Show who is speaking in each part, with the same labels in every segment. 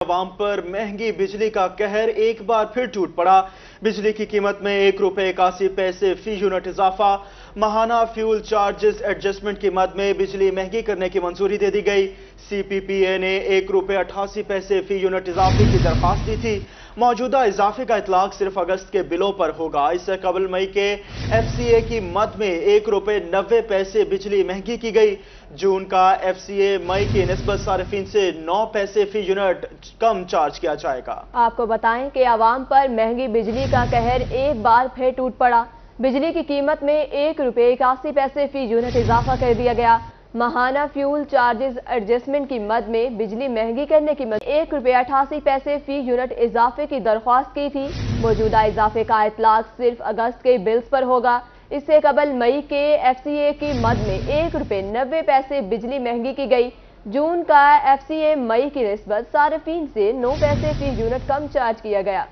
Speaker 1: عوام پر مہنگی بجلی کا قہر ایک بار پھر ٹوٹ پڑا۔ بجلی کی قیمت میں ₹1.81 فی یونٹ اضافہ۔ ماہانہ فیول چارجز ایڈجسٹمنٹ کی مد میں بجلی مہنگی کرنے کی منظوری دے دی گئی۔ سی پی پی اے نے ₹1.88 فی یونٹ اضافے کی درخواست دی تھی۔ موجودہ اضافے کا اطلاق صرف اگست کے بلوں پر ہوگا۔ اس سے قبل مئی کے ایف سی اے کی مد میں ₹1.90 بجلی مہنگی کی گئی۔ جون کا ایف سی اے مئی کی نسبت صارفین سے 9 پیسے فی یونٹ کم چارج کیا جائے گا۔
Speaker 2: آپ کو بتائیں کہ عوام پر مہنگی بجلی کا قہر ایک بار پھر ٹوٹ پڑا۔ بجلی کی قیمت میں ₹1.81 فی یونٹ اضافہ کر دیا گیا۔ ماہانہ فیول چارجز ایڈجسٹمنٹ کی مد میں بجلی مہنگی کرنے کی ₹1.88 فی یونٹ اضافے کی درخواست کی تھی۔ موجودہ اضافے کا اطلاق صرف اگست کے بلز پر ہوگا۔ اس سے قبل مئی کے ایف سی اے کی مد میں ₹1.90 بجلی مہنگی کی گئی۔ جون کا ایف سی اے مئی کی نسبت صارفین سے 9 پیسے فی یونٹ کم چارج کیا گیا۔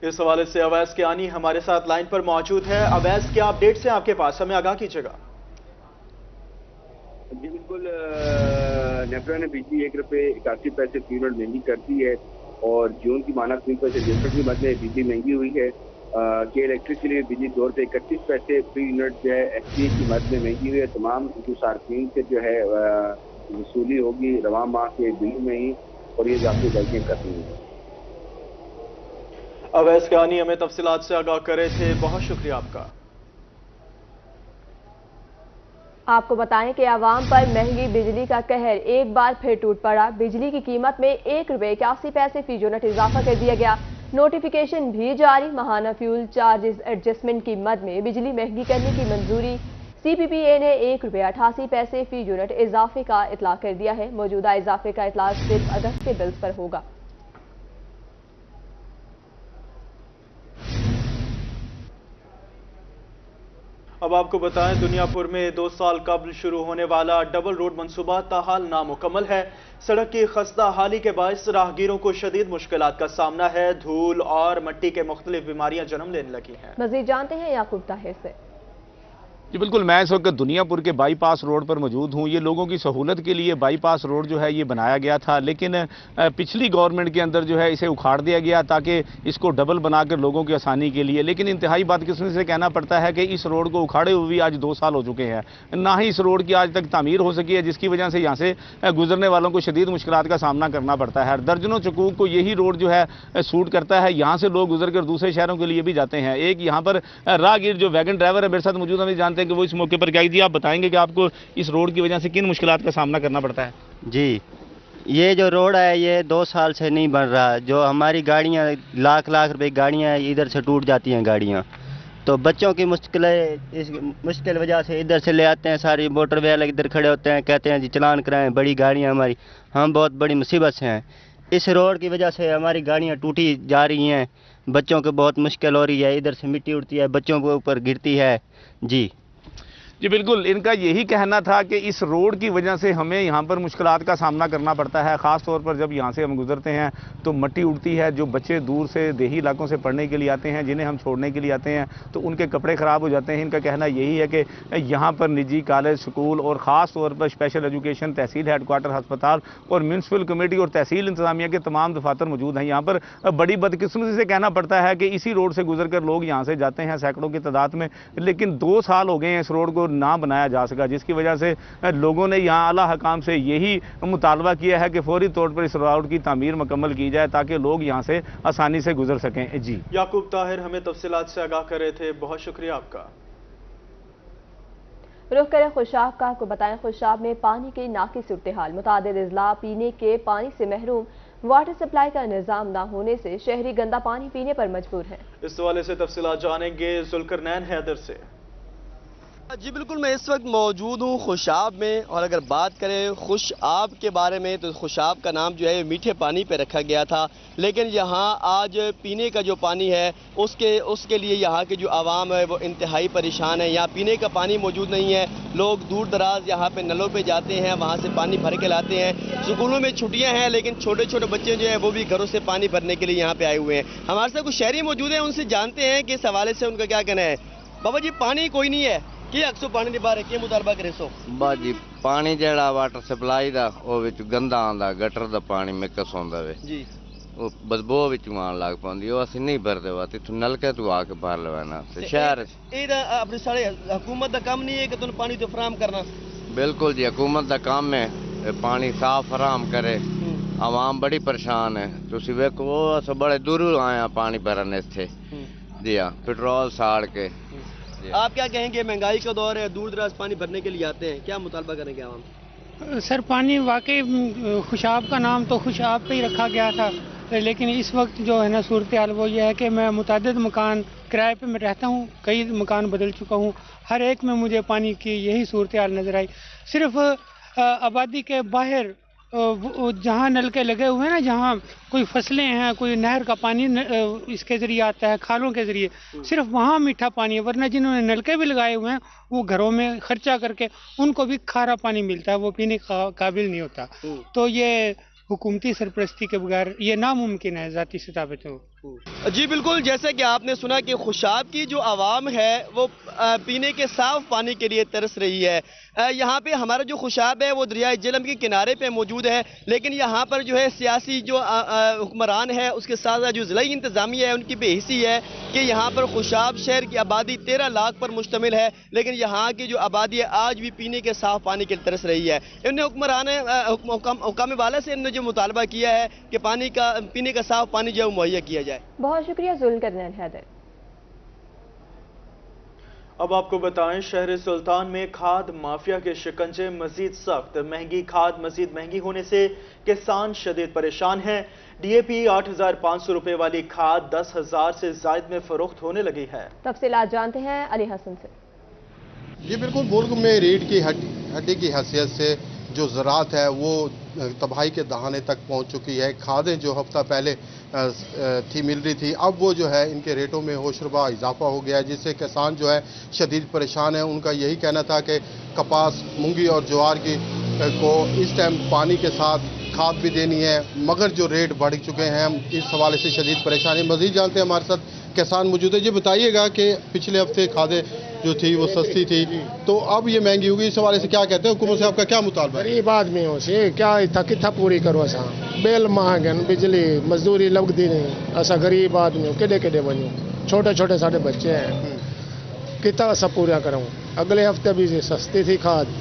Speaker 1: اس حوالے سے اویس کیانی ہمارے ساتھ لائن پر موجود ہے۔ اویس، کیا اپڈیٹس ہیں آپ کے پاس؟ ہمیں آگاہ کیجیے گا۔
Speaker 3: جی بالکل، نیپرا نے بجلی ₹1.81 فی یونٹ مہنگی کر دی ہے اور جون کی ماہانہ فیول پر ایڈجسٹمنٹ کی مد میں بجلی مہنگی ہوئی ہے کہ الیکٹرک کے لیے بجلی ₹2.31 فی یونٹ جو ہے ایف سی اے کی مد میں مہنگی ہوئی ہے۔ تمام جو صارفین سے جو ہے وصولی ہوگی رواں ماہ کے بل میں ہی اور یہ اضافی غلطیاں کرتی ہیں۔
Speaker 1: اویس کیانی ہمیں تفصیلات سے آگاہ کر رہے تھے، بہت شکریہ آپ کا۔
Speaker 2: آپ کو بتائیں کہ عوام پر مہنگی بجلی کا قہر ایک بار پھر ٹوٹ پڑا۔ بجلی کی قیمت میں ₹1.81 فی یونٹ اضافہ کر دیا گیا۔ نوٹیفیکیشن بھی جاری۔ ماہانہ فیول چارجز ایڈجسٹمنٹ کی مد میں بجلی مہنگی کرنے کی منظوری۔ سی پی پی اے نے ₹1.88 فی یونٹ اضافے کا اطلاق کر دیا ہے۔ موجودہ اضافے کا اطلاق صرف اگست کے بلز پر ہوگا۔
Speaker 1: اب آپ کو بتائیں، دنیا پور میں 2 سال قبل شروع ہونے والا ڈبل روڈ منصوبہ تاحال نامکمل ہے۔ سڑک کی خستہ حالی کے باعث راہگیروں کو شدید مشکلات کا سامنا ہے۔ دھول اور مٹی کے مختلف بیماریاں جنم لینے لگی ہیں۔
Speaker 2: مزید جانتے ہیں یعقوب طاہر سے۔
Speaker 4: جی بالکل، میں اس وقت دنیا پور کے بائی پاس روڈ پر موجود ہوں۔ یہ لوگوں کی سہولت کے لیے بائی پاس روڈ جو ہے یہ بنایا گیا تھا، لیکن پچھلی گورنمنٹ کے اندر جو ہے اسے اکھاڑ دیا گیا تاکہ اس کو ڈبل بنا کر لوگوں کی آسانی کے لیے، لیکن انتہائی بدقسمتی سے کہنا پڑتا ہے کہ اس روڈ کو اکھاڑے ہوئے بھی آج 2 سال ہو چکے ہیں، نہ ہی اس روڈ کی آج تک تعمیر ہو سکی ہے، جس کی وجہ سے یہاں سے گزرنے والوں کو شدید مشکلات کا سامنا کرنا پڑتا ہے۔ درجنوں چکوک کو یہی روڈ جو ہے سوٹ کرتا ہے، یہاں سے لوگ گزر کر دوسرے شہروں کے لیے بھی جاتے ہیں۔ ایک یہاں پر راہگیر جو ویگن ڈرائیور ہے میرے ساتھ موجود، ہم جانتے ہیں کہ وہ اس موقع پر کیا جی آپ بتائیں گے کہ آپ کو اس روڈ کی وجہ سے کن مشکلات کا سامنا کرنا پڑتا ہے؟
Speaker 5: جی، یہ جو روڈ ہے یہ 2 سال سے نہیں بن رہا۔ جو ہماری گاڑیاں لاکھ روپے کی گاڑیاں ادھر سے ٹوٹ جاتی ہیں گاڑیاں، تو بچوں کی اس مشکل وجہ سے ادھر سے لے آتے ہیں، ساری موٹر وے والے ادھر کھڑے ہوتے ہیں، کہتے ہیں جی چلان کرائیں، بڑی گاڑیاں ہماری، ہم بہت بڑی مصیبت سے ہیں۔ اس روڈ کی وجہ سے ہماری گاڑیاں ٹوٹی جا رہی ہیں، بچوں کو بہت مشکل ہو رہی ہے، ادھر سے مٹی اڑتی ہے، بچوں کے اوپر گرتی ہے۔
Speaker 4: جی بالکل، ان کا یہی کہنا تھا کہ اس روڈ کی وجہ سے ہمیں یہاں پر مشکلات کا سامنا کرنا پڑتا ہے، خاص طور پر جب یہاں سے ہم گزرتے ہیں تو مٹی اڑتی ہے۔ جو بچے دور سے دیہی علاقوں سے پڑھنے کے لیے آتے ہیں، جنہیں ہم چھوڑنے کے لیے آتے ہیں، تو ان کے کپڑے خراب ہو جاتے ہیں۔ ان کا کہنا یہی ہے کہ یہاں پر نجی کالج، سکول اور خاص طور پر اسپیشل ایجوکیشن، تحصیل ہیڈ کوارٹر ہسپتال اور میونسپل کمیٹی اور تحصیل انتظامیہ کے تمام دفاتر موجود ہیں۔ یہاں پر بڑی بدقسمتی سے کہنا پڑتا ہے کہ اسی روڈ سے گزر کر لوگ یہاں سے جاتے ہیں سینکڑوں کی تعداد میں، لیکن 2 سال ہو گئے ہیں اس روڈ کو نہ بنایا جا سکا، جس کی وجہ سے لوگوں نے یہاں اعلیٰ حکام سے یہی مطالبہ کیا ہے کہ فوری طور پر اس روڈ کی تعمیر مکمل کی جائے تاکہ لوگ یہاں سے آسانی سے گزر سکیں۔ جی
Speaker 1: یعقوب طاہر ہمیں تفصیلات سے آگاہ کر رہے تھے، بہت شکریہ آپ کا۔
Speaker 2: رخ کریں خوشاب کا۔ آپ کو بتائیں خوشاب میں پانی کی ناقص صورتحال، متعدد اضلاع پینے کے پانی سے محروم، واٹر سپلائی کا نظام نہ ہونے سے شہری گندا پانی پینے پر مجبور ہیں۔
Speaker 1: اس حوالے سے تفصیلات جانیں گے ذوالقرنین حیدر سے۔
Speaker 6: جی بالکل، میں اس وقت موجود ہوں خوشاب میں، اور اگر بات کریں خوش آب کے بارے میں تو خوشاب کا نام جو ہے میٹھے پانی پہ رکھا گیا تھا، لیکن یہاں آج پینے کا جو پانی ہے اس کے لیے یہاں کے جو عوام ہے وہ انتہائی پریشان ہے۔ یہاں پینے کا پانی موجود نہیں ہے، لوگ دور دراز یہاں پہ نلوں پہ جاتے ہیں، وہاں سے پانی بھر کے لاتے ہیں۔ سکولوں میں چھٹیاں ہیں لیکن چھوٹے چھوٹے بچے جو ہیں وہ بھی گھروں سے پانی بھرنے کے لیے یہاں پہ آئے ہوئے ہیں۔ ہمارے ساتھ کچھ شہری موجود ہیں، ان سے جانتے ہیں کہ اس حوالے سے ان کا کیا کہنا ہے۔ بابا جی، پانی کوئی نہیں ہے، ਕੀ 100 ਪਾਣੀ ਦੀ ਬਾਰੇ ਕੀ ਮੁਤਾਲਬਾ ਕਰੇ ਸੋ
Speaker 7: ਬਾਜੀ ਪਾਣੀ ਜਿਹੜਾ ਵਾਟਰ ਸਪਲਾਈ ਦਾ ਉਹ ਵਿੱਚ ਗੰਦਾ ਆਉਂਦਾ ਗਟਰ ਦਾ ਪਾਣੀ ਮਿਕਸ ਹੁੰਦਾ ਵੇ
Speaker 6: ਜੀ
Speaker 7: ਉਹ ਬਦਬੂ ਵਿੱਚ ਆਉਣ ਲੱਗ ਪੈਂਦੀ ਉਹ ਅਸੀਂ ਨਹੀਂ ਭਰਦੇ ਵਾ ਤੇ ਇੱਥੋਂ ਨਲਕੇ ਤੋਂ ਆ ਕੇ ਭਰ ਲੈਣਾ ਤੇ ਸ਼ਹਿਰ
Speaker 6: ਇਹਦਾ ਆਪਣੀ ਸਾਰੇ ਹਕੂਮਤ ਦਾ ਕੰਮ ਨਹੀਂ ਹੈ ਕਿ ਤੁਹਾਨੂੰ ਪਾਣੀ ਤੋਂ ਫਰਾਹਮ ਕਰਨਾ
Speaker 7: ਬਿਲਕੁਲ ਜੀ ਹਕੂਮਤ ਦਾ ਕੰਮ ਹੈ ਇਹ ਪਾਣੀ ਸਾਫ਼ ਫਰਾਹਮ ਕਰੇ عوام بڑی پریشان ہے تسی ویکھو اس بڑے دوروں آئے ہیں پانی بھرنے سے جی ہاں پٹرول ساڑ کے
Speaker 6: آپ کیا کہیں گے مہنگائی کا دور ہے دور دراز پانی بھرنے کے لیے آتے ہیں کیا مطالبہ کریں گے عوام
Speaker 8: سر پانی واقعی خوشاب کا نام تو خوشاب پہ ہی رکھا گیا تھا لیکن اس وقت جو ہے نا صورتحال وہ یہ ہے کہ میں متعدد مکان کرائے پہ میں رہتا ہوں کئی مکان بدل چکا ہوں ہر ایک میں مجھے پانی کی یہی صورتحال نظر آئی صرف آبادی کے باہر جہاں نلکے لگے ہوئے ہیں نا جہاں کوئی فصلیں ہیں کوئی نہر کا پانی اس کے ذریعے آتا ہے کھالوں کے ذریعے صرف وہاں میٹھا پانی ہے ورنہ جنہوں نے نلکے بھی لگائے ہوئے ہیں وہ گھروں میں خرچہ کر کے ان کو بھی کھارا پانی ملتا ہے وہ پینے کا قابل نہیں ہوتا تو یہ حکومتی سرپرستی کے بغیر یہ ناممکن ہے ذاتی سطح پہ تو
Speaker 6: جی بالکل جیسے کہ آپ نے سنا کہ خوشاب کی جو عوام ہے وہ پینے کے صاف پانی کے لیے ترس رہی ہے یہاں پہ ہمارا جو خوشاب ہے وہ دریائے جہلم کے کنارے پہ موجود ہے لیکن یہاں پر جو ہے سیاسی جو حکمران ہے اس کے ساتھ جو ضلعی انتظامیہ ہے ان کی بے حسی ہے کہ یہاں پر خوشاب شہر کی آبادی 13 لاکھ پر مشتمل ہے لیکن یہاں کی جو آبادی ہے آج بھی پینے کے صاف پانی کے لیے ترس رہی ہے انہوں نے حکمران حکام والا سے انہوں نے جو مطالبہ کیا ہے کہ پینے کا صاف پانی جو ہے مہیا کیا جائے
Speaker 2: بہت شکریہ ذوالقرنین حیدر
Speaker 1: اب آپ کو بتائیں شہر سلطان میں کھاد مافیا کے شکنجے مزید سخت مہنگی کھاد مزید مہنگی ہونے سے کسان شدید پریشان ہیں ڈی اے پی 8,500 روپے والی کھاد 10,000 سے زائد میں فروخت ہونے لگی ہے
Speaker 2: تفصیلات جانتے ہیں علی حسن سے
Speaker 9: یہ بالکل ملک میں ریڑھ کی ہڈی کی حیثیت سے جو زراعت ہے وہ تباہی کے دہانے تک پہنچ چکی ہے کھادیں جو ہفتہ پہلے مل رہی تھی اب وہ جو ہے ان کے ریٹوں میں ہوشربا اضافہ ہو گیا ہے جس سے کسان جو ہے شدید پریشان ہیں ان کا یہی کہنا تھا کہ کپاس مونگی اور جوار کی کو اس ٹائم پانی کے ساتھ کھاد بھی دینی ہے مگر جو ریٹ بڑھ چکے ہیں ہم اس حوالے سے شدید پریشانی مزید جانتے ہیں ہمارے ساتھ کسان موجود ہے یہ بتائیے گا کہ پچھلے ہفتے کھادیں جو تھی وہ سستی تھی تو اب یہ مہنگی ہوگی اس حوالے سے کیا کہتے ہیں حکومت سے آپ کا کیا مطالبہ ہے
Speaker 10: غریب آدمیوں سے کیا کتنا پوری کرو ایسا بیل مہنگے بجلی مزدوری لگتی نہیں ایسا غریب آدمی کڈے بنوں چھوٹے چھوٹے سارے بچے ہیں کتنا ایسا پورا کروں اگلے ہفتے بھی سستی تھی کھاد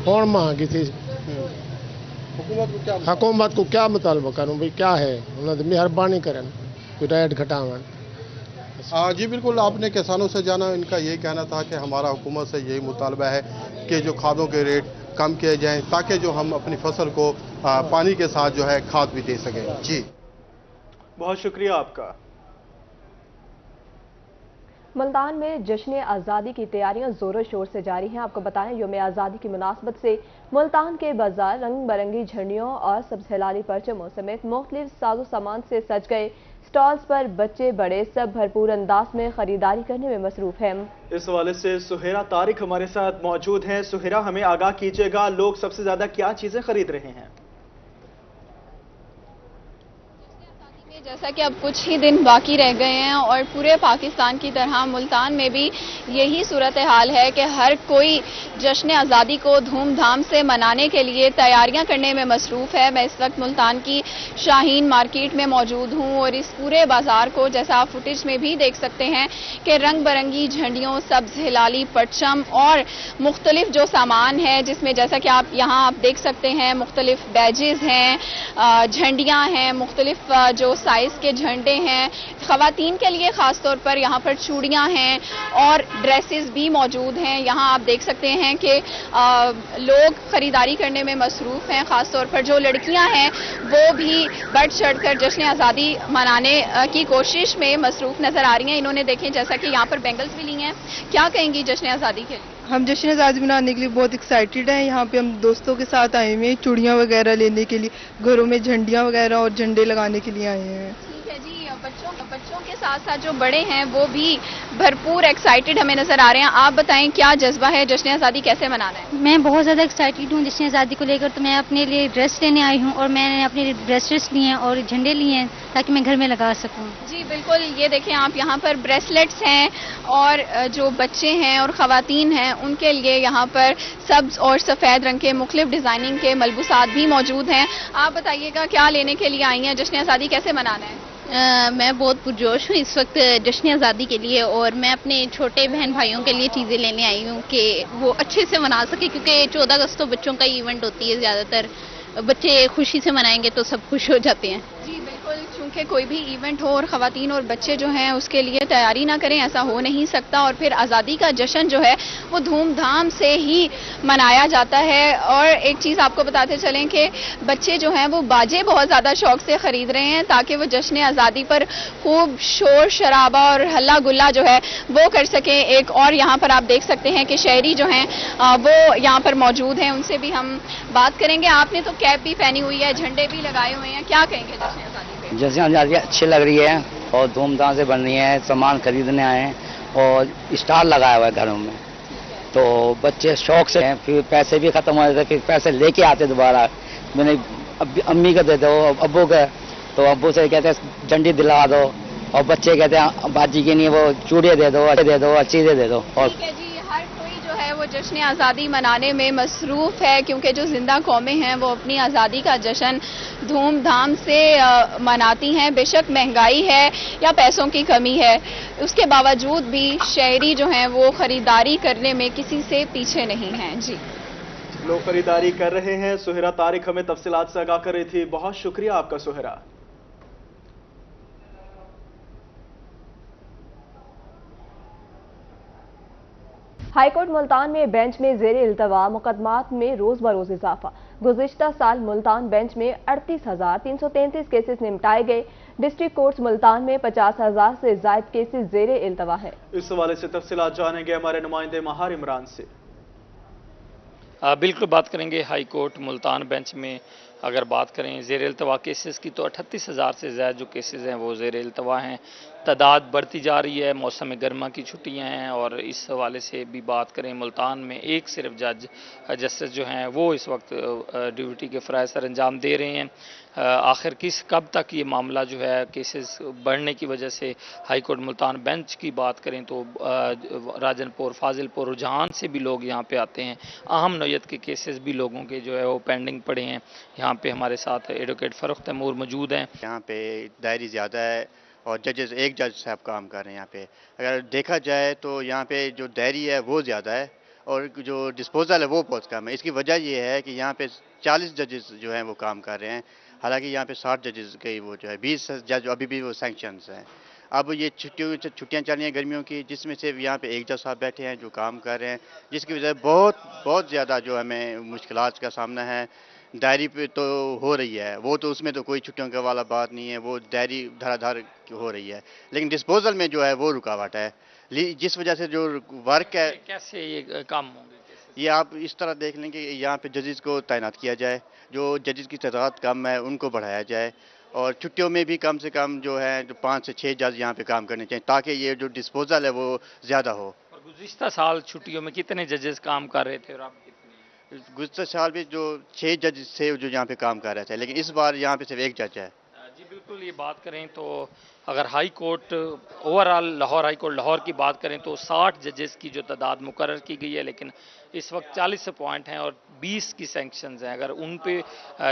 Speaker 10: اور مہنگی تھی حکومت کو کیا مطالبہ کروں بھائی کیا ہے انہوں نے مہربانی کریں کوئی ریٹ گھٹاون
Speaker 9: جی بالکل آپ نے کسانوں سے جانا ان کا یہی کہنا تھا کہ ہمارا حکومت سے یہی مطالبہ ہے کہ جو کھادوں کے ریٹ کم کیے جائیں تاکہ جو ہم اپنی فصل کو پانی کے ساتھ جو ہے کھاد بھی دے سکیں جی
Speaker 1: بہت شکریہ آپ کا
Speaker 2: ملتان میں جشن آزادی کی تیاریاں زور و شور سے جاری ہیں آپ کو بتائیں یوم آزادی کی مناسبت سے ملتان کے بازار رنگ برنگی جھنڈیوں اور سبز ہلالی پرچموں سمیت مختلف ساز و سامان سے سج گئے سٹالز پر بچے بڑے سب بھرپور انداز میں خریداری کرنے میں مصروف ہیں
Speaker 1: اس حوالے سے سہیرا طارق ہمارے ساتھ موجود ہیں سہیرا ہمیں آگاہ کیجیے گا لوگ سب سے زیادہ کیا چیزیں خرید رہے ہیں
Speaker 11: جیسا کہ اب کچھ ہی دن باقی رہ گئے ہیں اور پورے پاکستان کی طرح ملتان میں بھی یہی صورتحال ہے کہ ہر کوئی جشن آزادی کو دھوم دھام سے منانے کے لیے تیاریاں کرنے میں مصروف ہے میں اس وقت ملتان کی شاہین مارکیٹ میں موجود ہوں اور اس پورے بازار کو جیسا آپ فوٹیج میں بھی دیکھ سکتے ہیں کہ رنگ برنگی جھنڈیوں سبز ہلالی پرچم اور مختلف جو سامان ہے جس میں جیسا کہ آپ یہاں آپ دیکھ سکتے ہیں مختلف بیجز ہیں جھنڈیاں ہیں مختلف جو سائز کے جھنڈے ہیں خواتین کے لیے خاص طور پر یہاں پر چوڑیاں ہیں اور ڈریسز بھی موجود ہیں یہاں آپ دیکھ سکتے ہیں کہ لوگ خریداری کرنے میں مصروف ہیں خاص طور پر جو لڑکیاں ہیں وہ بھی بڑھ چڑھ کر جشن آزادی منانے کی کوشش میں مصروف نظر آ رہی ہیں انہوں نے دیکھیں جیسا کہ یہاں پر بینگلز بھی لی ہیں کیا کہیں گی جشن آزادی کے لیے
Speaker 12: ہم جشن آزادی منانے کے لیے بہت ایکسائٹیڈ ہیں یہاں پہ ہم دوستوں کے ساتھ آئے ہوئے ہیں چوڑیاں وغیرہ لینے کے لیے گھروں میں جھنڈیاں وغیرہ اور جھنڈے لگانے کے لیے آئے ہیں
Speaker 11: ٹھیک ہے جی بچوں बच्चों के साथ साथ जो बड़े हैं वो भी भरपूर एक्साइटेड हमें नजर आ रहे हैं। आप बताएं क्या जज्बा है, जश्न आज़ादी कैसे मनाना है?
Speaker 13: मैं बहुत ज़्यादा एक्साइटेड हूँ जश्न आज़ादी को लेकर। तो मैं अपने लिए ड्रेस लेने आई हूँ और मैंने अपने लिए ब्रेसलेट्स लिए हैं और झंडे लिए हैं ताकि मैं घर में लगा सकूँ।
Speaker 11: जी बिल्कुल, ये देखें आप, यहाँ पर ब्रेसलेट्स हैं और जो बच्चे हैं और ख़वातीन हैं उनके लिए यहाँ पर सब्ज़ और सफ़ेद रंग के मुख्तलिफ डिज़ाइनिंग के मलबूसात भी मौजूद हैं। आप बताइएगा क्या लेने के लिए आई हैं, जश्न आज़ादी कैसे मनाना है?
Speaker 13: मैं बहुत पुरजोश हूँ इस वक्त जश्न आज़ादी के लिए और मैं अपने छोटे बहन भाइयों के लिए चीज़ें लेने आई हूँ कि वो अच्छे से मना सके, क्योंकि 14 अगस्त तो बच्चों का इवेंट होती है, ज़्यादातर बच्चे खुशी से मनाएंगे तो सब खुश हो जाते हैं।
Speaker 11: जी बिल्कुल, चूँकि कोई भी इवेंट हो और ख़वातीन और बच्चे जो हैं उसके लिए तैयारी ना करें, ऐसा हो नहीं सकता। और फिर आज़ादी का जश्न जो है वो धूमधाम से ही मनाया जाता है। और एक चीज़ आपको बताते चलें कि बच्चे जो हैं वो बाजे बहुत ज़्यादा शौक़ से ख़रीद रहे हैं ताकि वो जश्न आज़ादी पर खूब शोर शराबा और हल्ला गुल्ला जो है वो कर सकें। एक और यहाँ पर आप देख सकते हैं कि शहरी जो हैं वो यहाँ पर मौजूद हैं, उनसे भी हम बात करेंगे। आपने तो कैप भी पहनी हुई है, झंडे भी लगाए हुए हैं, क्या कहेंगे जश्न आज़ादी पे?
Speaker 14: जश्न आज़ादी अच्छी लग रही है और धूमधाम से बन रही है, सामान खरीदने आए हैं और स्टॉल लगाया हुआ है घरों में, तो बच्चे शौक से हैं। फिर पैसे भी खत्म हो जाते, फिर पैसे लेके आते दोबारा। मैंने अम्मी को दे दो, अब्बू को, तो अब्बू से कहते हैं झंडी दिला दो और बच्चे कहते हैं बाजी के लिए वो चूड़ियाँ दे दो, चीज़ें दे दो। और
Speaker 11: वो जश्न आज़ादी मनाने में मसरूफ़ है क्योंकि जो ज़िंदा कौमें हैं वो अपनी आज़ादी का जश्न धूमधाम से मनाती हैं। बेशक महंगाई है या पैसों की कमी है, उसके बावजूद भी शहरी जो हैं वो ख़रीदारी करने में किसी से पीछे नहीं हैं। जी,
Speaker 1: लोग खरीदारी कर रहे हैं। सुहेरा तारिक हमें तफसीलात से आगाह कर रही थी। बहुत शुक्रिया आपका सुहेरा।
Speaker 2: हाईकोर्ट मुल्तान में बेंच में जेर इल्तवा मुकदमात में रोज बरोज इजाफा। गुज़िश्ता साल मुल्तान बेंच में 38,333 केसेस निपटाए गए। डिस्ट्रिक्ट कोर्ट्स मुल्तान में 50,000 से ज़ायद केसेस जेर इल्तवा है।
Speaker 1: इस हवाले से तफसीलात जानेंगे हमारे नुमाइंदे महार इमरान से।
Speaker 15: बिल्कुल बात करेंगे हाई कोर्ट मुल्तान बेंच में। अगर बात करें ज़ेर इल्तवा केसेस की तो 38,000 से ज़्यादा जो केसेस हैं वो ज़ेर इल्तवा हैं। तादाद बढ़ती जा रही है, मौसम गर्मा की छुट्टियां हैं और इस हवाले से भी बात करें मुल्तान में एक सिर्फ जस्टिस जो हैं वो इस वक्त ड्यूटी के फ़राइज़ सर अंजाम दे रहे हैं। आखिर कब तक ये मामला जो है केसेस बढ़ने की वजह से हाई कोर्ट मुल्तान बेंच की बात करें तो राजनपुर, फाजिलपुर, रुझान से भी लोग यहाँ पे आते हैं। अहम नौयत के केसेस भी लोगों के जो है वो पेंडिंग पड़े हैं। यहाँ पे हमारे साथ एडवोकेट फ़रूख तैमूर मौजूद हैं।
Speaker 16: यहाँ पे दायरी ज़्यादा है और जजेस एक जज साहब काम कर रहे हैं यहाँ पे। अगर देखा जाए तो यहाँ पे जो दायरी है वो ज़्यादा है और जो डिस्पोजल है वो बहुत कम है। इसकी वजह ये है कि यहाँ पे 40 जजेस जो हैं वो काम कर रहे हैं, हालांकि यहाँ पे 60 जजेस के वो जो है 20 जज अभी भी वो सैंक्शंस हैं। अब ये छुट्टियाँ चल रही हैं गर्मियों की, जिसमें से यहाँ पे एक जज साहब बैठे हैं जो काम कर रहे हैं, जिसकी वजह बहुत ज़्यादा जो हमें मुश्किलात का सामना है। डायरी पे तो हो रही है, वो तो उसमें तो कोई छुट्टियों का वाला बात नहीं है, वो डायरी धड़ाधड़ हो रही है, लेकिन डिस्पोजल में जो है वो रुकावट है, जिस वजह से जो वर्क है।
Speaker 15: कैसे ये काम होंगे?
Speaker 16: ये आप इस तरह देख लें कि यहाँ पे जजेस को तैनात किया जाए, जो जजेस की तादाद कम है उनको बढ़ाया जाए और छुट्टियों में भी कम से कम जो है जो 5 से 6 जज यहाँ पे काम करने चाहिए ताकि ये जो डिस्पोजल है वो ज़्यादा हो।
Speaker 15: और गुज़िश्ता साल छुट्टियों में कितने जजेस काम कर रहे थे और आप?
Speaker 16: गुज़िश्ता साल भी जो 6 जज थे जो यहाँ पे काम कर रहे थे, लेकिन इस बार यहाँ पे सिर्फ एक जज है।
Speaker 15: जी बिल्कुल, ये बात करें तो अगर high court overall Lahore high court Lahore की बात करें तो 60 जजेस की जो तादाद मुकर्रर की गई है, लेकिन इस वक्त 40 अपॉइंट हैं और 20 की सैंक्शंस हैं। अगर उन पे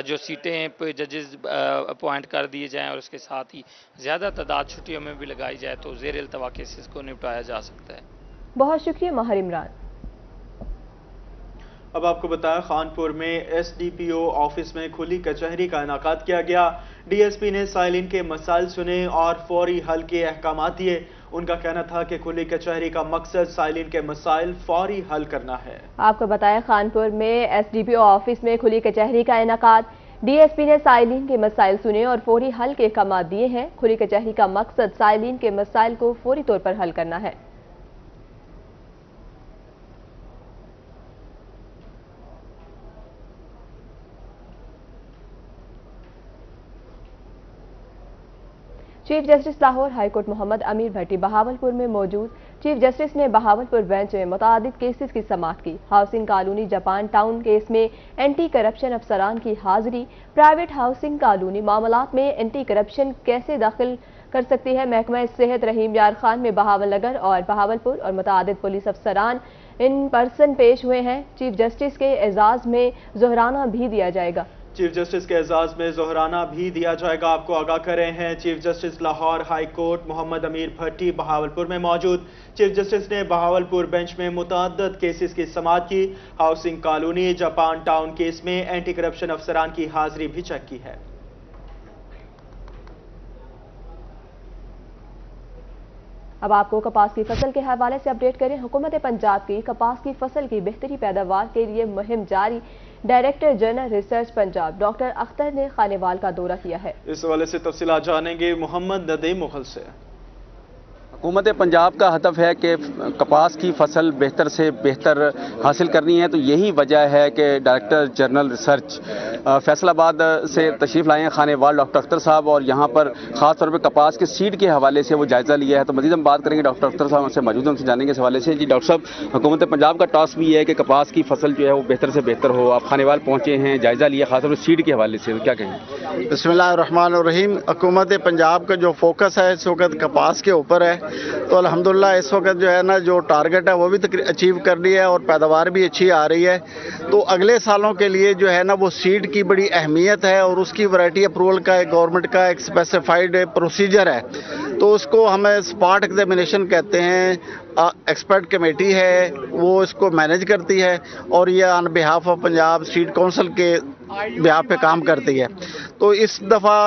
Speaker 15: जो सीटें पे जजेस अपॉइंट कर दिए जाएं और उसके साथ ही ज़्यादा तादाद छुट्टियों में भी लगाई जाए तो ज़ेर इल्तवा केसेस को निपटाया जा सकता है।
Speaker 2: बहुत शुक्रिया महार इमरान।
Speaker 1: अब आपको बताया खानपुर में एसडीपीओ ऑफिस में खुली कचहरी का इनाकाद किया गया। डीएसपी ने साइलिन के मसाइल सुने और फौरी हल के अहकाम दिए। उनका कहना था कि खुली कचहरी का मकसद साइलिन के मसाइल फौरी हल करना है।
Speaker 2: आपको बताया खानपुर में एसडीपीओ ऑफिस में खुली कचहरी का इनाकाद। डीएसपी ने साइलिन के मसाइल सुने और फौरी हल के अहकाम दिए हैं। खुली कचहरी का मकसद साइलिन के मसाइल को फौरी तौर पर हल करना है। Chief justice Lahore high court Mohammad Amir Bhatti Bahawalpur में मौजूद। चीफ जस्टिस ने बहावलपुर बेंच में मुतादिद केसेस की समाअत की। Housing colony Japan town case में एंटी करप्शन अफसरान की हाजिरी। प्राइवेट हाउसिंग कॉलोनी मामलात में एंटी करप्शन कैसे दाखिल कर सकती है महकमा सेहत रहीम यार खान में बहावलनगर और बहावलपुर और मुतादिद पुलिस अफसरान इन पर्सन पेश हुए हैं। चीफ जस्टिस के एजाज में जोहराना भी दिया जाएगा।
Speaker 1: चीफ जस्टिस के एजाज में जोहराना भी दिया जाएगा। आपको आगाह कर रहे हैं chief justice Lahore high court Mohammad Amir Bhatti Bahawalpur में मौजूद। चीफ जस्टिस ने बहावलपुर बेंच में मुतअद्दिद केसेस की समाअत की। Housing colony Japan town case में एंटी करप्शन अफसरान की हाजिरी भी चेक की है।
Speaker 2: अब आपको कपास की फसल के हवाले से अपडेट करें। हुकूमत पंजाब की कपास की फसल की बेहतरी पैदावार के लिए मुहिम जारी। Director general research Punjab doctor Akhtar ने खानेवाल का दौरा किया है।
Speaker 1: इस हवाले से तफसीलात जानेंगे मोहम्मद नदीम मुगल से।
Speaker 17: हुकूमत पंजाब का हदफ है कि कपास की फसल बेहतर से बेहतर हासिल करनी है, तो यही वजह है कि डायरेक्टर जनरल रिसर्च फैसलाबाद से तशरीफ़ लाए हैं खानेवाल डॉक्टर अख्तर साहब, और यहाँ पर ख़ास तौर पर कपास के सीड के हवाले से वो जायज़ा लिया है। तो मज़ीद हम बात करेंगे डॉक्टर अख्तर साहब से मौजूद, उनसे जानेंगे इस हवाले से। जी डॉक्टर साहब, हुकूमत पंजाब का टास्क भी है कि कपास की फसल जो है वो बेहतर से बेहतर हो। आप खानेवाल पहुँचे हैं, जायज़ा लिया खास तौर पर सीड के हवाले से, तो क्या कहें?
Speaker 18: बिस्मिल्लाहिर्रहमानिर्रहीम। हुकूमत पंजाब का जो फोकस है इस वक्त कपास के ऊपर है, तो अल्हम्दुलिल्लाह इस वक्त जो है ना जो टारगेट है वो भी अचीव कर लिया है और पैदावार भी अच्छी आ रही है। तो अगले सालों के लिए जो है ना वो सीड की बड़ी अहमियत है और उसकी वैरायटी अप्रूवल का एक गवर्नमेंट का एक स्पेसिफाइड प्रोसीजर है, तो उसको हमें स्पॉट एग्जामिनेशन कहते हैं। एक्सपर्ट कमेटी है वो इसको मैनेज करती है और ये on behalf of Punjab seed council के बिहाफ पे काम करती है। तो इस दफ़ा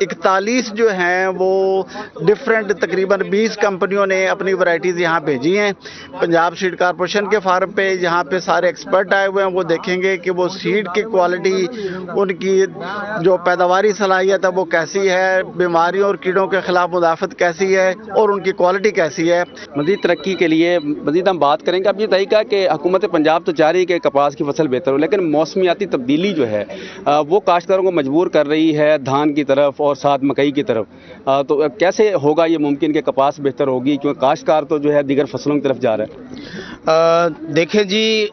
Speaker 18: 41 जो हैं वो डिफरेंट तकरीबन 20 कंपनियों ने अपनी वैरायटीज़ यहाँ भेजी हैं पंजाब सीड कॉरपोरेशन के फार्म पे। यहाँ पे सारे एक्सपर्ट आए हुए हैं, वो देखेंगे कि वो सीड की क्वालिटी, उनकी जो पैदावारी सलाहियत है वो कैसी है, बीमारियों और कीड़ों के खिलाफ मुदाफ़त कैसी है और उनकी क्वालिटी कैसी है।
Speaker 17: मज़ीद तरक्की के लिए मज़ीद हम बात करेंगे। अब ये तय किया कि हुकूमत पंजाब तो चाह रही है कि कपास की फसल बेहतर हो, लेकिन मौसमियाती तब्दीली जो है वो काश्तकारों को मजबूर कर रही है धान की तरफ और साथ मकई की तरफ। तो कैसे होगा ये मुमकिन कि कपास बेहतर होगी, क्योंकि काश्तकार तो जो है दीगर फसलों की तरफ जा रहा है?
Speaker 19: देखें जी,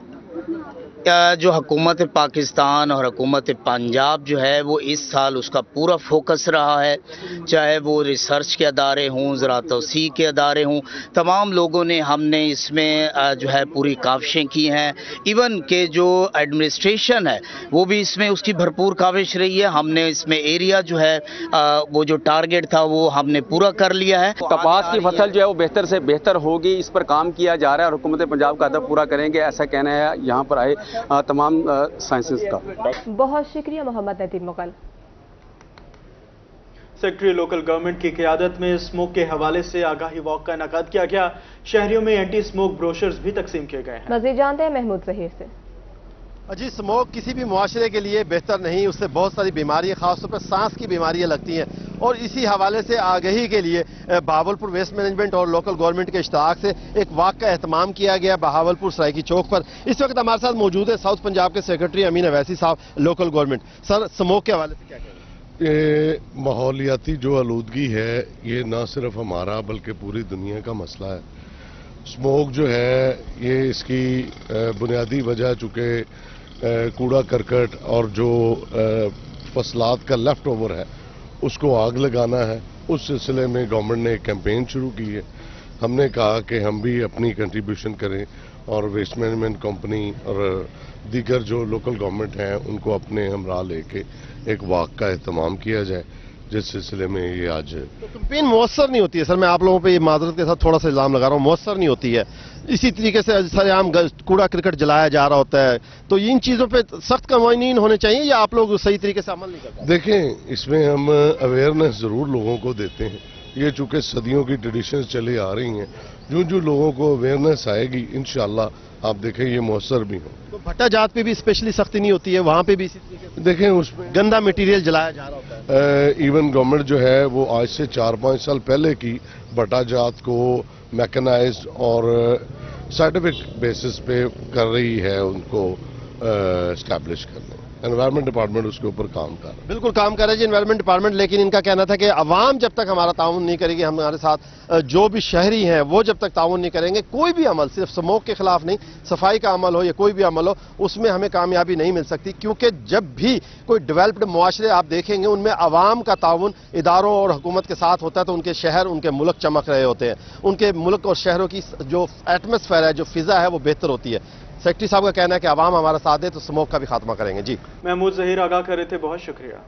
Speaker 19: जो हुकूमत पाकिस्तान और हुकूमत पंजाब जो है वो इस साल उसका पूरा फोकस रहा है, चाहे वो रिसर्च के अदारे हों, ज़राअत तौसीक़ के अदारे हों, तमाम लोगों ने हमने इसमें जो है पूरी काविशें की हैं। इवन के जो एडमिनिस्ट्रेशन है वो भी इसमें उसकी भरपूर काविश रही है। हमने इसमें एरिया जो है वो जो टारगेट था वो हमने पूरा कर लिया है।
Speaker 17: कपास की फसल जो है वो बेहतर से बेहतर होगी, इस पर काम किया जा रहा है और हुकूमत पंजाब का हदफ पूरा करेंगे, ऐसा कहना है यहाँ पर आए तमाम साइंसेस का।
Speaker 2: बहुत शुक्रिया Mohammad Nadeem Mughal.
Speaker 1: Secretary local government की क़यादत में स्मोक के हवाले से आगाही वॉक का इनेकाद किया गया। शहरियों में एंटी स्मोक ब्रोशर्स भी तकसीम किए गए हैं।
Speaker 2: मज़ीद जानते हैं महमूद ज़हीर से।
Speaker 20: जी, स्मोक किसी भी मुआशरे के लिए बेहतर नहीं, उससे बहुत सारी बीमारियां, खासतौर पर सांस की बीमारियां लगती हैं, और इसी हवाले से आगाही के लिए बहावलपुर वेस्ट मैनेजमेंट और लोकल गवर्नमेंट के इश्तराक से एक वॉक का एहतमाम किया गया बहावलपुर सराइकी चौक पर। इस वक्त हमारे साथ मौजूद है साउथ पंजाब के सेक्रेटरी अमीन अवैसी साहब, लोकल गवर्नमेंट। सर, स्मोक के हवाले से क्या कहेंगे?
Speaker 21: ये माहौलियाती जो आलूदगी है ये ना सिर्फ हमारा बल्कि पूरी दुनिया का मसला है। स्मोक जो है ये इसकी बुनियादी वजह चूँकि कूड़ा करकट और जो फसलात का लेफ्ट ओवर है उसको आग लगाना है। उस सिलसिले में गवर्नमेंट ने एक कैंपेन शुरू की है। हमने कहा कि हम भी अपनी कंट्रीब्यूशन करें और वेस्ट मैनेजमेंट कंपनी और दीगर जो लोकल गवर्नमेंट हैं उनको अपने हमरा लेके एक वॉक का एहतमाम किया जाए, जिस सिलसिले में ये आज
Speaker 20: तो कैंपेन मौसर नहीं होती है। सर, मैं आप लोगों पे ये माजरत के साथ थोड़ा सा इल्जाम लगा रहा हूँ, मौसर नहीं होती है। इसी तरीके से सरेआम कूड़ा क्रिकेट जलाया जा रहा होता है, तो इन चीज़ों पे सख्त कवानीन होने चाहिए या आप लोग सही तरीके से अमल नहीं करते?
Speaker 21: देखें, इसमें हम अवेयरनेस ज़रूर लोगों को देते हैं। ये चूँकि सदियों की ट्रेडिशंस चली आ रही हैं, जो लोगों को अवेयरनेस आएगी इंशाल्लाह आप देखें ये मौसर भी हो।
Speaker 20: तो भट्टा जात पे भी स्पेशली सख्ती नहीं होती है, वहाँ पे भी इसी तरीके से
Speaker 21: देखें उसमें
Speaker 20: गंदा मटेरियल जलाया जा रहा होता है।
Speaker 21: इवन गवर्नमेंट जो है वो आज से 4-5 साल पहले की भट्टा जात को मैकेनाइज्ड और साइंटिफिक बेसिस पे कर रही है उनको एस्टैब्लिश करने। एनवायरनमेंट डिपार्टमेंट उसके ऊपर काम कर रहा है।
Speaker 20: बिल्कुल काम कर रहा है जी एनवायरनमेंट डिपार्टमेंट, लेकिन इनका कहना था कि आवाम जब तक हमारा ताउन नहीं करेगी, हमारे साथ जो भी शहरी हैं वो जब तक ताउन नहीं करेंगे, कोई भी अमल, सिर्फ स्मोक के खिलाफ नहीं, सफाई का अमल हो या कोई भी अमल हो, उसमें हमें कामयाबी नहीं मिल सकती। क्योंकि जब भी कोई डेवलप्ड मुआशरे आप देखेंगे उनमें आवाम का ताउन इदारों और हुकूमत के साथ होता है, तो उनके शहर, उनके मुल्क चमक रहे होते हैं, उनके मुल्क और शहरों की जो एटमॉस्फेयर है, जो फिजा है, वो बेहतर होती है। सेक्रेटरी साहब का कहना है कि आवाम हमारा साथ दे तो स्मोक का भी खात्मा करेंगे। जी
Speaker 1: महमूद जहीर आगाह कर रहे थे, बहुत शुक्रिया।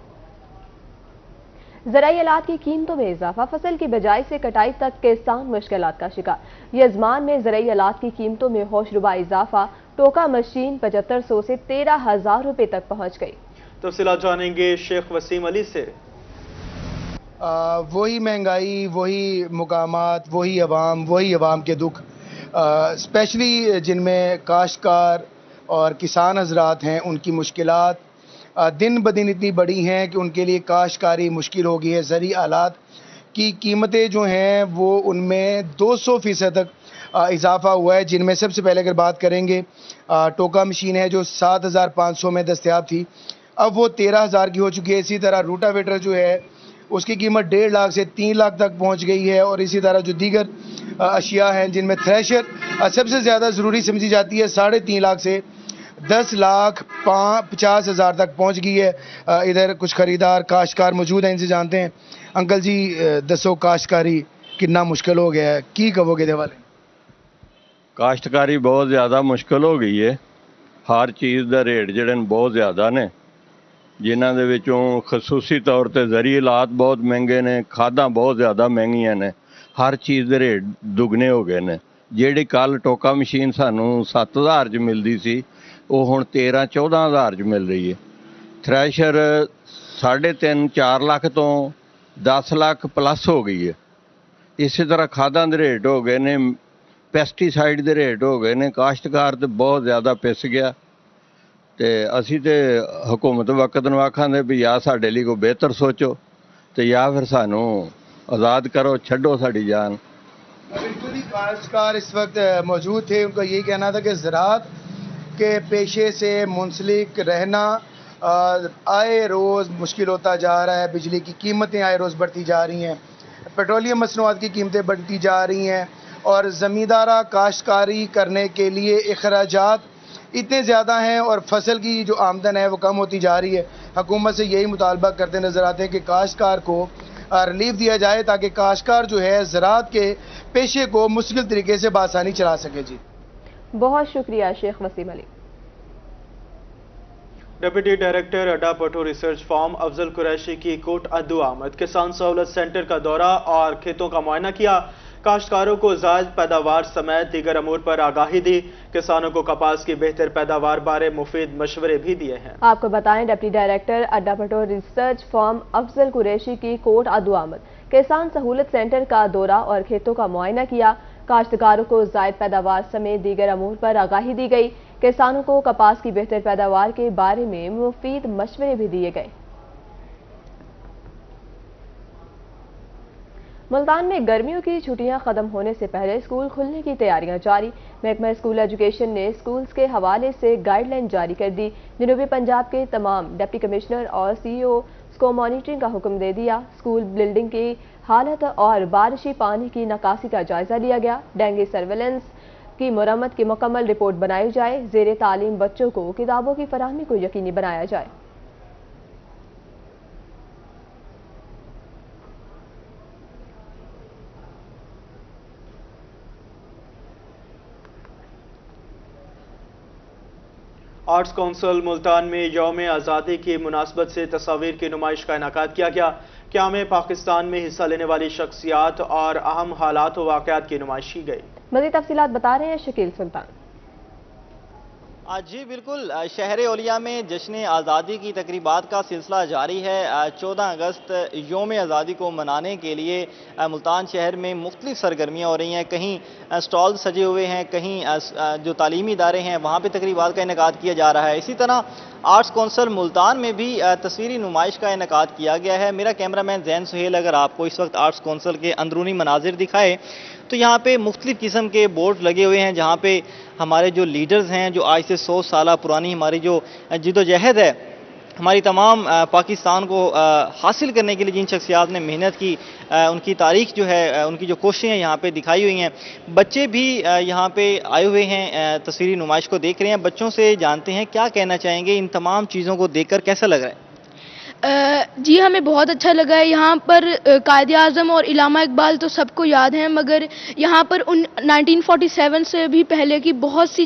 Speaker 2: ज़राई आलात की कीमतों में इजाफा, फसल की बिजाई से कटाई तक किसान मुश्किलात का शिकार। यजमान में ज़राई आलात की कीमतों में होशरुबा इजाफा, टोका मशीन 7500 से 13,000 रुपए तक पहुंच गई।
Speaker 1: तफसीलात जानेंगे शेख वसीम अली से।
Speaker 3: वही महंगाई, वही मुकामात, वही अवाम के दुख, स्पेशली जिनमें काश्तकार और किसान हजरात हैं, उनकी मुश्किलात दिन ब दिन इतनी बड़ी हैं कि उनके लिए काश्तकारी मुश्किल हो गई है। ज़राई आलात की कीमतें जो हैं वो उनमें 200% तक इजाफा हुआ है, जिनमें सबसे पहले अगर बात करेंगे टोका मशीन है जो 7,500 में दस्तयाब थी, अब वो 13,000 की हो चुकी है। इसी तरह रूटावेटर जो है उसकी कीमत 1.5 लाख से 3 लाख तक पहुंच गई है। और इसी तरह जो दीगर अशिया हैं जिनमें थ्रेशर सबसे ज़्यादा ज़रूरी समझी जाती है, 3.5 लाख से 10,50,000 तक पहुंच गई है। इधर कुछ खरीदार काश्तकार मौजूद हैं, इनसे जानते हैं। अंकल जी दसो काश्तकारी कितना मुश्किल हो गया है, की कहोगे दे वाले?
Speaker 22: काश्तकारी बहुत ज़्यादा मुश्किल हो गई है। हर चीज़ का रेट ਜਿਹੜੇ बहुत ज़्यादा ने, जिन्हां दे विचों खसूसी तौर पर ज़राई आलात बहुत महंगे ने, खादां बहुत ज़्यादा महंगियां ने, हर चीज़ के रेट दुगने हो गए ने। ਜਿਹੜੀ ਕੱਲ ਟੋਕਾ ਮਸ਼ੀਨ ਸਾਨੂੰ 7,000 ਚ ਮਿਲਦੀ ਸੀ, ਉਹ ਹੁਣ 13-14,000 ਚ ਮਿਲ ਰਹੀ ਹੈ। ਥ੍ਰੈਸ਼ਰ 3.5-4 ਲੱਖ ਤੋਂ 10 ਲੱਖ ਪਲੱਸ ਹੋ ਗਈ ਹੈ। ਇਸੇ ਤਰ੍ਹਾਂ ਖਾਦਾਂ ਦੇ ਰੇਟ ਹੋ ਗਏ ਨੇ, ਪੈਸਟੀਸਾਈਡ ਦੇ ਰੇਟ ਹੋ ਗਏ ਨੇ। ਕਾਸ਼ਤਕਾਰ ਤੇ ਬਹੁਤ ਜ਼ਿਆਦਾ ਪਿਸ ਗਿਆ ਤੇ ਅਸੀਂ ਤੇ ਹਕੂਮਤ ਵਕਤ ਨੂੰ ਆਖਾਂਦੇ ਵੀ ਜਾਂ ਸਾਡੇ ਲਈ ਕੋਈ ਬਿਹਤਰ ਸੋਚੋ ਤੇ ਜਾਂ ਫਿਰ ਸਾਨੂੰ आज़ाद करो, छड्डो साड़ी जान।
Speaker 3: बिल्कुल ही काश्तकार इस वक्त मौजूद थे, उनका यही कहना था कि ज़राअत के पेशे से मुंसलिक रहना आए रोज़ मुश्किल होता जा रहा है। बिजली की कीमतें आए रोज़ बढ़ती जा रही हैं, पेट्रोलियम मसनूआत की कीमतें बढ़ती जा रही हैं और ज़मींदारा काश्तकारी करने के लिए अखराजात इतने ज़्यादा हैं और फसल की जो आमदन है वो कम होती जा रही है। हुकूमत से यही मुतालबा करते नज़र आते हैं कि काश्तकार को रिलीफ दिया जाए ताकि काश्तकार जो है ज़राअत के पेशे को मुश्किल तरीके से बासानी चला सके। जी
Speaker 2: बहुत शुक्रिया शेख वसीम अली।
Speaker 1: डिप्टी डायरेक्टर अड्डा पटो रिसर्च फार्म अफजल कुरैशी की कोट अद्दू आमद किसान सहूलत सेंटर का दौरा और खेतों का मुआयना किया। काश्तकारों को जायद पैदावार समेत दीगर अमूर पर आगाही दी। किसानों को कपास की बेहतर पैदावार बारे मुफीद मशवरे भी दिए हैं।
Speaker 2: आपको बताएं डिप्टी डायरेक्टर अड्डा पटो रिसर्च फार्म अफजल कुरैशी की कोट अद्दू आमद किसान सहूलत सेंटर का दौरा और खेतों का मुआयना किया। काश्तकारों को जायद पैदावार समेत दीगर अमूर पर आगाही दी गई। किसानों को कपास की बेहतर पैदावार के बारे में मुफीद मशवरे भी दिए गए। मुल्तान में गर्मियों की छुट्टियां खत्म होने से पहले स्कूल खुलने की तैयारियां जारी। महकमा स्कूल एजुकेशन ने स्कूल्स के हवाले से गाइडलाइन जारी कर दी। जनूबी पंजाब के तमाम डिप्टी कमिश्नर और सीईओ को मॉनिटरिंग का हुक्म दे दिया। स्कूल बिल्डिंग की हालत और बारिशी पानी की निकासी का जायजा लिया गया। डेंगू सर्वेलेंस की मुरम्मत की मुकम्मल रिपोर्ट बनाई जाए। ज़ेरे तालीम बच्चों को किताबों की फराहमी को यकीनी बनाया जाए।
Speaker 1: आर्ट्स काउंसिल मुल्तान में यौम आज़ादी की मुनासबत से तस्वीर की नुमाइश का इनेकाद किया गया। क़याम पाकिस्तान में हिस्सा लेने वाली शख्सियात और अहम हालात व वाक़यात की नुमाइश की गई।
Speaker 2: मज़ीद तफसीलात बता रहे हैं शकील सुल्तान।
Speaker 23: जी बिल्कुल, शहर ओलिया में जश्न आज़ादी की तकरीबात का सिलसिला जारी है। 14 अगस्त यौम आज़ादी को मनाने के लिए मुल्तान शहर में मुख्तलिफ सरगर्मियाँ हो रही हैं। कहीं स्टॉल सजे हुए हैं, कहीं जो तालीमी इदारे हैं वहाँ पर तकरीबात का इनेकाद किया जा रहा है। इसी तरह आर्ट्स काउंसिल मुल्तान में भी तस्वीरी नुमाइश का इनेकाद किया गया है। मेरा कैमरामैन जैन सुहेल अगर आपको इस वक्त आर्ट्स काउंसिल के अंदरूनी मनाजिर दिखाए तो यहाँ पे मुख्तलिफ किस्म के बोर्ड लगे हुए हैं, जहाँ पे हमारे जो लीडर्स हैं, जो आज से 100 साल पुरानी हमारी जो जिदोजहद है ہماری تمام پاکستان کو حاصل کرنے کے لیے جن شخصیات نے محنت کی، ان کی تاریخ جو ہے، ان کی جو کوششیں یہاں پہ دکھائی ہوئی ہیں. بچے بھی یہاں پہ آئے ہوئے ہیں، تصویری نمائش کو دیکھ رہے ہیں. بچوں سے جانتے ہیں کیا کہنا چاہیں گے، ان تمام چیزوں کو دیکھ کر کیسا لگ رہا ہے؟
Speaker 4: جی ہمیں بہت اچھا لگا ہے. یہاں پر قائد اعظم اور علامہ اقبال تو سب کو یاد ہیں، مگر یہاں پر ان 1947 سے بھی پہلے کی بہت سی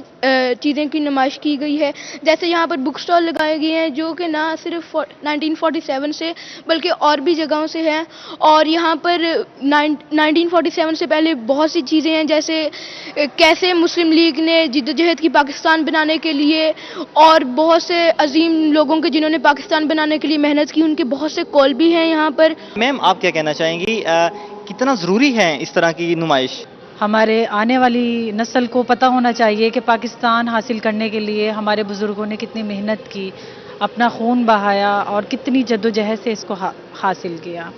Speaker 4: چیزیں کی نمائش کی گئی ہے. جیسے یہاں پر بک سٹال لگائے گئے ہیں جو کہ نہ صرف 1947 سے بلکہ اور بھی جگہوں سے ہیں. اور یہاں پر 1947 سے پہلے بہت سی چیزیں ہیں، جیسے کیسے مسلم لیگ نے جدوجہد کی پاکستان بنانے کے لیے، اور بہت سے عظیم لوگوں کے جنہوں نے پاکستان بنانے کے لیے محنت کی، ان کے بہت سے کال بھی ہیں یہاں پر.
Speaker 23: میم آپ کیا کہنا چاہیں گی، کتنا ضروری ہے اس طرح کی نمائش؟
Speaker 5: ہمارے آنے والی نسل کو پتہ ہونا چاہیے کہ پاکستان حاصل کرنے کے لیے ہمارے بزرگوں نے کتنی محنت کی، اپنا خون بہایا اور کتنی جدوجہد سے اس کو حاصل کیا.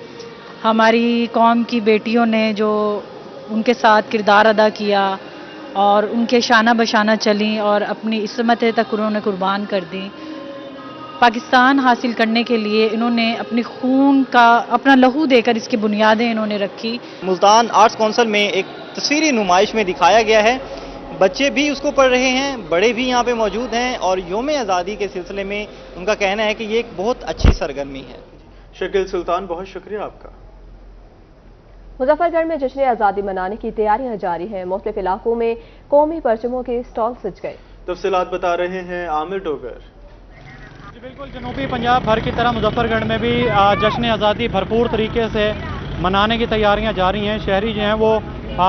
Speaker 5: ہماری قوم کی بیٹیوں نے جو ان کے ساتھ کردار ادا کیا اور ان کے شانہ بشانہ چلیں اور اپنی عصمتیں تک انہوں نے قربان کر دیں. پاکستان حاصل کرنے کے لیے انہوں نے اپنی خون کا اپنا لہو دے کر اس کی بنیادیں انہوں نے رکھی.
Speaker 23: ملتان آرٹس کونسل میں ایک تصویری نمائش میں دکھایا گیا ہے. بچے بھی اس کو پڑھ رہے ہیں، بڑے بھی یہاں پہ موجود ہیں، اور یوم آزادی کے سلسلے میں ان کا کہنا ہے کہ یہ ایک بہت اچھی سرگرمی ہے.
Speaker 1: شکیل سلطان، بہت شکریہ آپ کا.
Speaker 2: مظفر گڑھ میں جشن آزادی منانے کی تیاریاں جاری ہیں. مختلف علاقوں میں قومی پرچموں کے سٹال سج گئے.
Speaker 1: تفصیلات بتا رہے ہیں عامر ڈوگر.
Speaker 7: بالکل جنوبی پنجاب بھر کی طرح مظفر گڑھ میں بھی جشن آزادی بھرپور طریقے سے منانے کی تیاریاں جاری ہیں. شہری جو ہیں وہ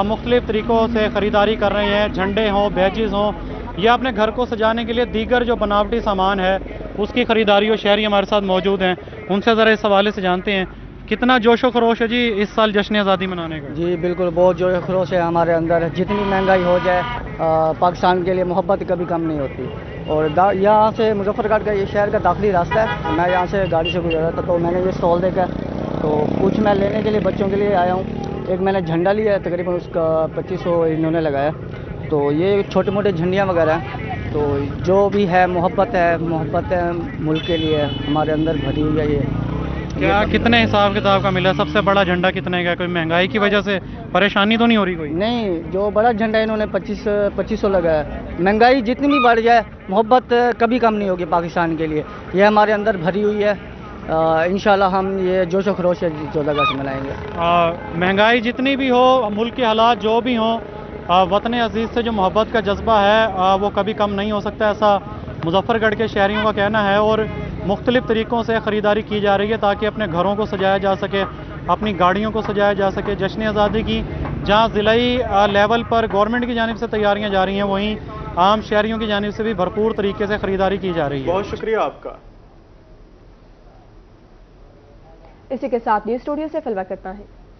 Speaker 7: مختلف طریقوں سے خریداری کر رہے ہیں. جھنڈے ہوں، بیجز ہوں، یا اپنے گھر کو سجانے کے لیے دیگر جو بناوٹی سامان ہے اس کی خریداری ہو. شہری ہمارے ساتھ موجود ہیں، ان سے ذرا اس حوالے سے جانتے ہیں کتنا جوش و خروش ہے جی اس سال جشن آزادی منانے کا.
Speaker 24: جی بالکل بہت جوش و خروش ہے ہمارے اندر. جتنی مہنگائی ہو جائے پاکستان کے لیے محبت کبھی کم نہیں ہوتی. اور یہاں سے مظفر گڑھ کا یہ شہر کا داخلی راستہ ہے. میں یہاں سے گاڑی سے گزر رہا تھا تو میں نے یہ اسٹال دیکھا، تو کچھ میں لینے کے لیے بچوں کے لیے آیا ہوں. ایک میں نے جھنڈا لیا ہے، تقریباً اس کا 2500 انہوں نے لگایا. تو یہ چھوٹے موٹے جھنڈیاں وغیرہ ہیں. تو جو بھی ہے محبت ملک کے لیے ہمارے اندر بھری ہوئی ہے.
Speaker 7: کیا کتنے حساب کتاب کا ملا؟ سب سے بڑا جھنڈا کتنے کا؟ کوئی مہنگائی کی وجہ سے پریشانی تو نہیں ہو رہی کوئی؟
Speaker 24: نہیں، جو بڑا جھنڈا انہوں نے 2500 لگایا. مہنگائی جتنی بھی بڑھ جائے محبت کبھی کم نہیں ہوگی پاکستان کے لیے. یہ ہمارے اندر بھری ہوئی ہے. انشاءاللہ ہم یہ جوش و خروش 14 اگست منائیں گے.
Speaker 7: مہنگائی جتنی بھی ہو، ملک کے حالات جو بھی ہوں، وطن عزیز سے جو محبت کا جذبہ ہے وہ کبھی کم نہیں ہو سکتا، ایسا مظفر گڑھ کے شہریوں کا کہنا ہے. اور مختلف طریقوں سے خریداری کی جا رہی ہے تاکہ اپنے گھروں کو سجایا جا سکے، اپنی گاڑیوں کو سجایا جا سکے. جشن آزادی کی جہاں ضلعی لیول پر گورنمنٹ کی جانب سے تیاریاں جاری ہیں، وہیں عام شہریوں کی جانب سے بھی بھرپور طریقے سے خریداری کی جا رہی ہے.
Speaker 1: بہت شکریہ آپ کا.
Speaker 2: اسی کے ساتھ نیوز اسٹوڈیو سے فی الوقت اتنا ہے.